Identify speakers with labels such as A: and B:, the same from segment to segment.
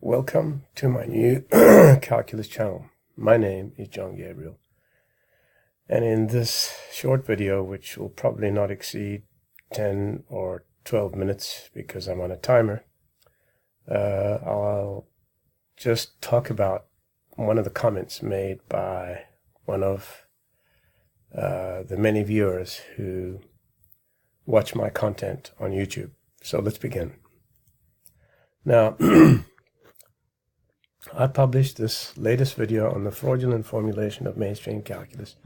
A: Welcome to my new calculus channel. My name is John Gabriel, and in this short video, which will probably not exceed 10 or 12 minutes because I'm on a timer, I'll just talk about one of the comments made by one of the many viewers who watch my content on YouTube. So let's begin. Now, I published this latest video on the fraudulent formulation of mainstream calculus,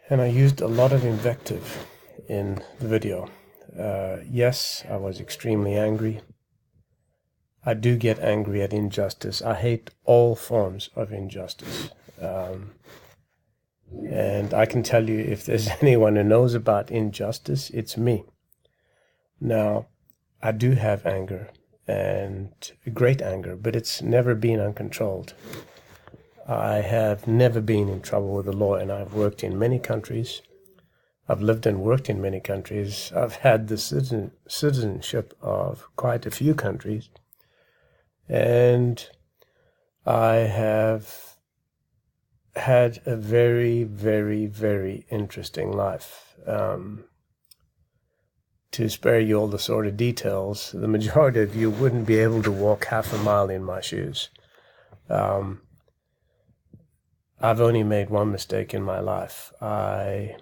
A: and I used a lot of invective in the video. Yes, I was extremely angry. I do get angry at injustice. I hate all forms of injustice. And I can tell you, if there's anyone who knows about injustice, it's me. Now, I do have anger, and great anger, but it's never been uncontrolled. I have never been in trouble with the law, and I've worked in many countries. I've lived and worked in many countries. I've had the citizenship of quite a few countries, and I have had a very, very, very interesting life. To spare you all the sort of details, the majority of you wouldn't be able to walk half a mile in my shoes. I've only made one mistake in my life. I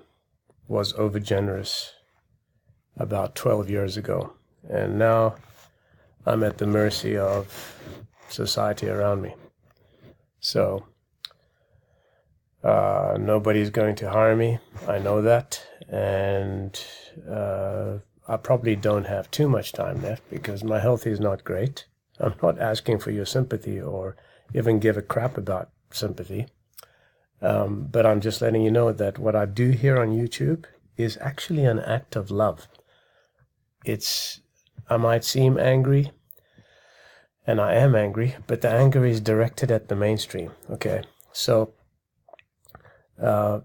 A: was overgenerous about 12 years ago, and now I'm at the mercy of society around me. So nobody's going to harm me. I know that, and I probably don't have too much time left because my health is not great. I'm not asking for your sympathy or even give a crap about sympathy. But I'm just letting you know that what I do here on YouTube is actually an act of love. I might seem angry, and I am angry, but the anger is directed at the mainstream. Okay, so I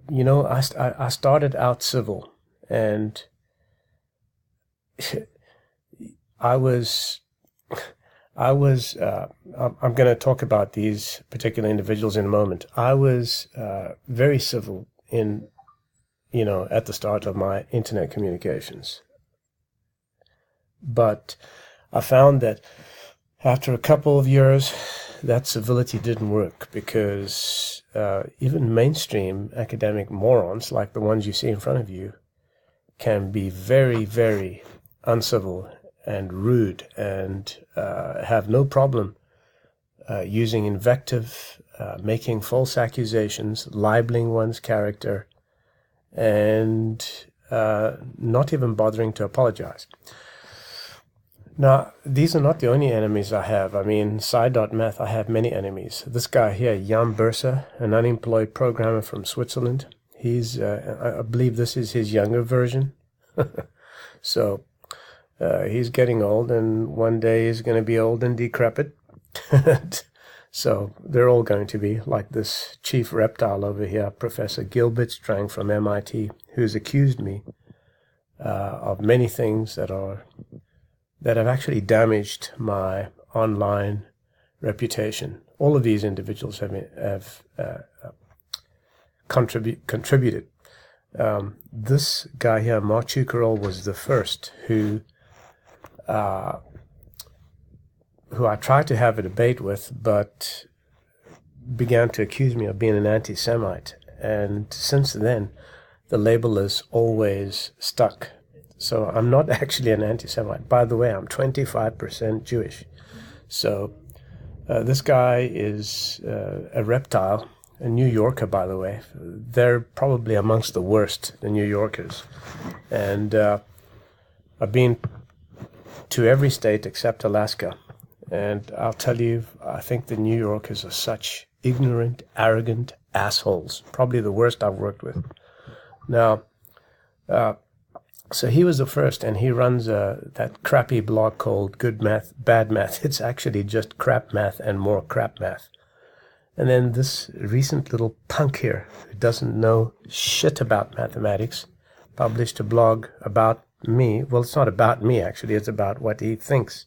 A: started out civil, and I'm going to talk about these particular individuals in a moment. I was very civil at the start of my internet communications. But I found that after a couple of years, that civility didn't work because even mainstream academic morons, like the ones you see in front of you, can be very, very uncivil and rude and have no problem using invective, making false accusations, libeling one's character, and not even bothering to apologize. Now, these are not the only enemies I have. I mean, Sci.Math, I have many enemies. This guy here, Jan Bursa, an unemployed programmer from Switzerland, I believe this is his younger version. So he's getting old, and one day he's going to be old and decrepit. So they're all going to be like this chief reptile over here, Professor Gilbert Strang from MIT, who's accused me of many things that have actually damaged my online reputation. All of these individuals have contributed. This guy here, Mark Chukarol, was the first who I tried to have a debate with, but began to accuse me of being an anti-Semite. And since then, the label is always stuck. So I'm not actually an anti-Semite. By the way, I'm 25% Jewish. So this guy is a reptile. A New Yorker, by the way. They're probably amongst the worst, the New Yorkers. And I've been to every state except Alaska. And I'll tell you, I think the New Yorkers are such ignorant, arrogant assholes. Probably the worst I've worked with. Now, so he was the first, and he runs that crappy blog called Good Math, Bad Math. It's actually just crap math and more crap math. And then this recent little punk here, who doesn't know shit about mathematics, published a blog about me. Well, it's not about me, actually. It's about what he thinks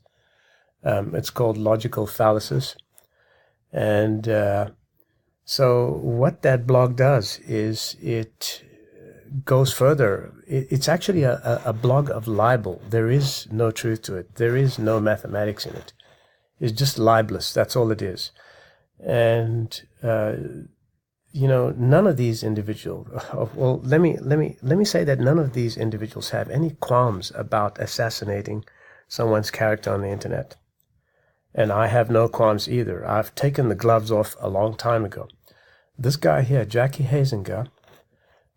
A: It's called logical fallacies. And so what that blog does is it goes further. It's actually a blog of libel. There is no truth to it. There is no mathematics in it. It's just libelous. That's all it is. And none of these individuals. Well, let me say that none of these individuals have any qualms about assassinating someone's character on the internet. And I have no qualms either. I've taken the gloves off a long time ago. This guy here, Jackie Hazinger,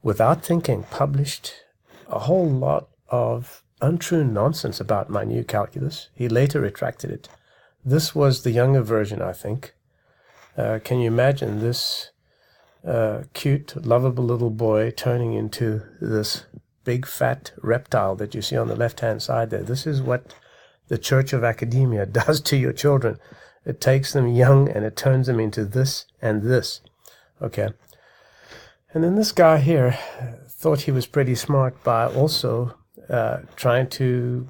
A: without thinking, published a whole lot of untrue nonsense about my new calculus. He later retracted it. This was the younger version, I think. Can you imagine this cute, lovable little boy turning into this big, fat reptile that you see on the left-hand side there? This is what the Church of Academia does to your children. It takes them young and it turns them into this and this. Okay. And then this guy here thought he was pretty smart by also trying to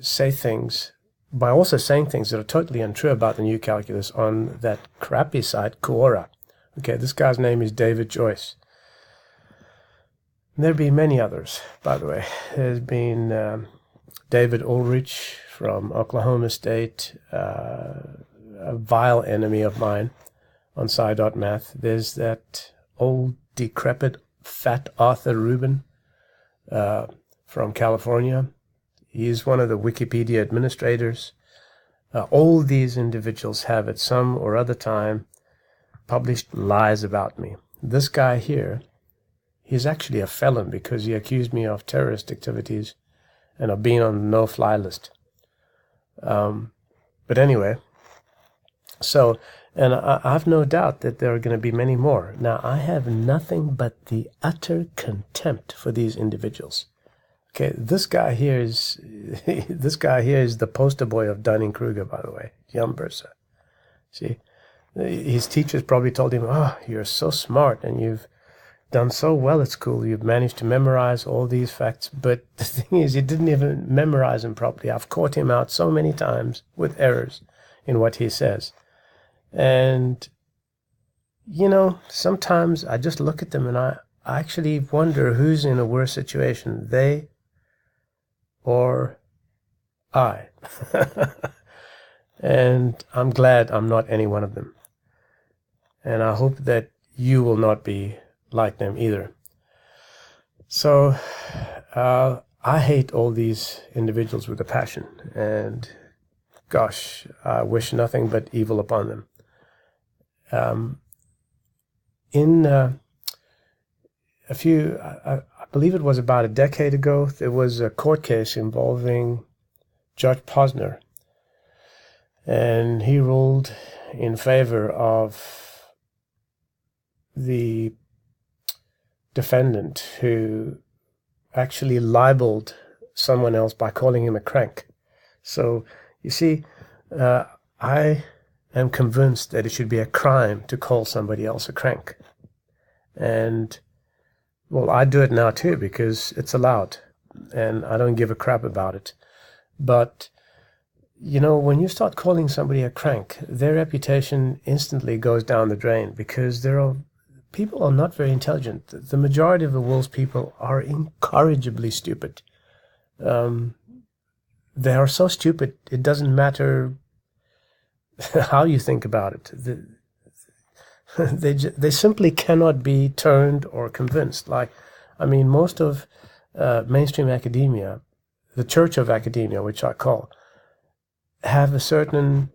A: say things, by also saying things that are totally untrue about the new calculus on that crappy site, Quora. Okay, this guy's name is David Joyce. There'd be many others, by the way. There's been David Ulrich from Oklahoma State, a vile enemy of mine on Sci.Math. There's that old, decrepit, fat Arthur Rubin from California. He's one of the Wikipedia administrators. All these individuals have at some or other time published lies about me. This guy here, he's actually a felon because he accused me of terrorist activities and of being on the no-fly list. But anyway, so, and I have no doubt that there are going to be many more. Now, I have nothing but the utter contempt for these individuals. Okay, this guy here is the poster boy of Dunning-Kruger, by the way, Jan Bursa. See, his teachers probably told him, "Oh, you're so smart and you've done so well at school. You've managed to memorize all these facts." But the thing is, he didn't even memorize them properly. I've caught him out so many times with errors in what he says. And, sometimes I just look at them and I actually wonder who's in a worse situation, they or I. And I'm glad I'm not any one of them. And I hope that you will not be like them either. So I hate all these individuals with a passion, and gosh, I wish nothing but evil upon them. I believe it was about a decade ago, there was a court case involving Judge Posner, and he ruled in favor of the defendant who actually libeled someone else by calling him a crank. So, you see, I am convinced that it should be a crime to call somebody else a crank. And, well, I do it now too because it's allowed, and I don't give a crap about it. But, when you start calling somebody a crank, their reputation instantly goes down the drain because people are not very intelligent. The majority of the world's people are incorrigibly stupid. They are so stupid, it doesn't matter how you think about it. They simply cannot be turned or convinced. Most of mainstream academia, the Church of Academia, which I call, have a certain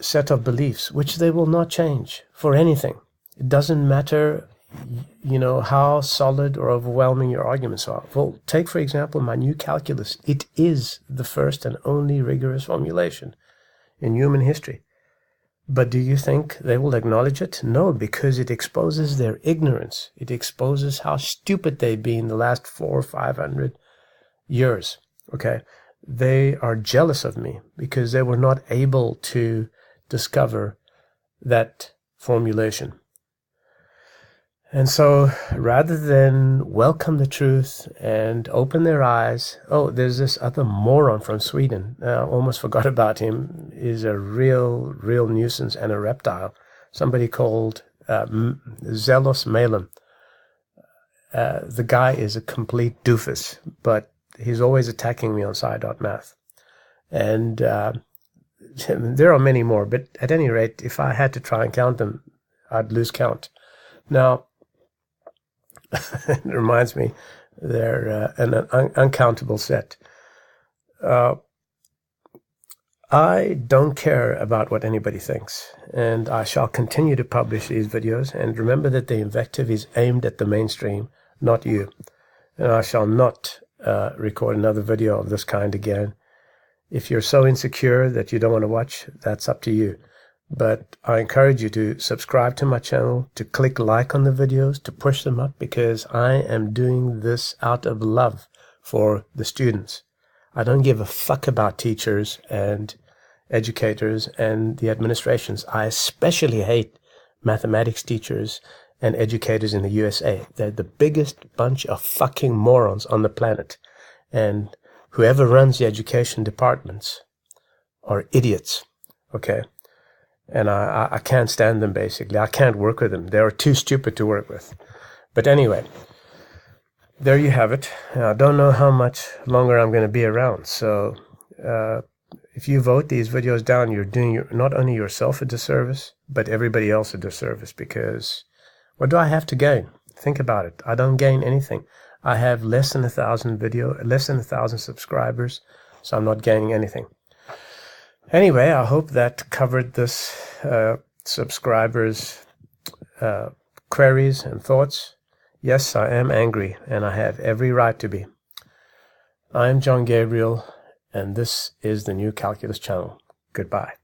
A: set of beliefs which they will not change for anything. It doesn't matter, how solid or overwhelming your arguments are. Well, take, for example, my new calculus. It is the first and only rigorous formulation in human history. But do you think they will acknowledge it? No, because it exposes their ignorance. It exposes how stupid they've been the last 400 or 500 years. Okay? They are jealous of me because they were not able to discover that formulation. And so rather than welcome the truth and open their eyes, oh, there's this other moron from Sweden. I almost forgot about him. He's a real nuisance and a reptile. Somebody called Zelos Malin. The guy is a complete doofus, but he's always attacking me on Psi.math. And there are many more, but at any rate, if I had to try and count them, I'd lose count. Now, it reminds me, they're an uncountable set. I don't care about what anybody thinks, and I shall continue to publish these videos. And remember that the invective is aimed at the mainstream, not you. And I shall not record another video of this kind again. If you're so insecure that you don't want to watch, that's up to you. But I encourage you to subscribe to my channel, to click like on the videos, to push them up, because I am doing this out of love for the students. I don't give a fuck about teachers and educators and the administrations. I especially hate mathematics teachers and educators in the USA. They're the biggest bunch of fucking morons on the planet. And whoever runs the education departments are idiots, okay? And I can't stand them, basically. I can't work with them. They're too stupid to work with. But anyway, there you have it. I don't know how much longer I'm going to be around. So if you vote these videos down, you're doing not only yourself a disservice, but everybody else a disservice. Because what do I have to gain? Think about it. I don't gain anything. I have less than 1,000 subscribers, so I'm not gaining anything. Anyway, I hope that covered this subscribers' queries and thoughts. Yes, I am angry, and I have every right to be. I'm John Gabriel, and this is the New Calculus Channel. Goodbye.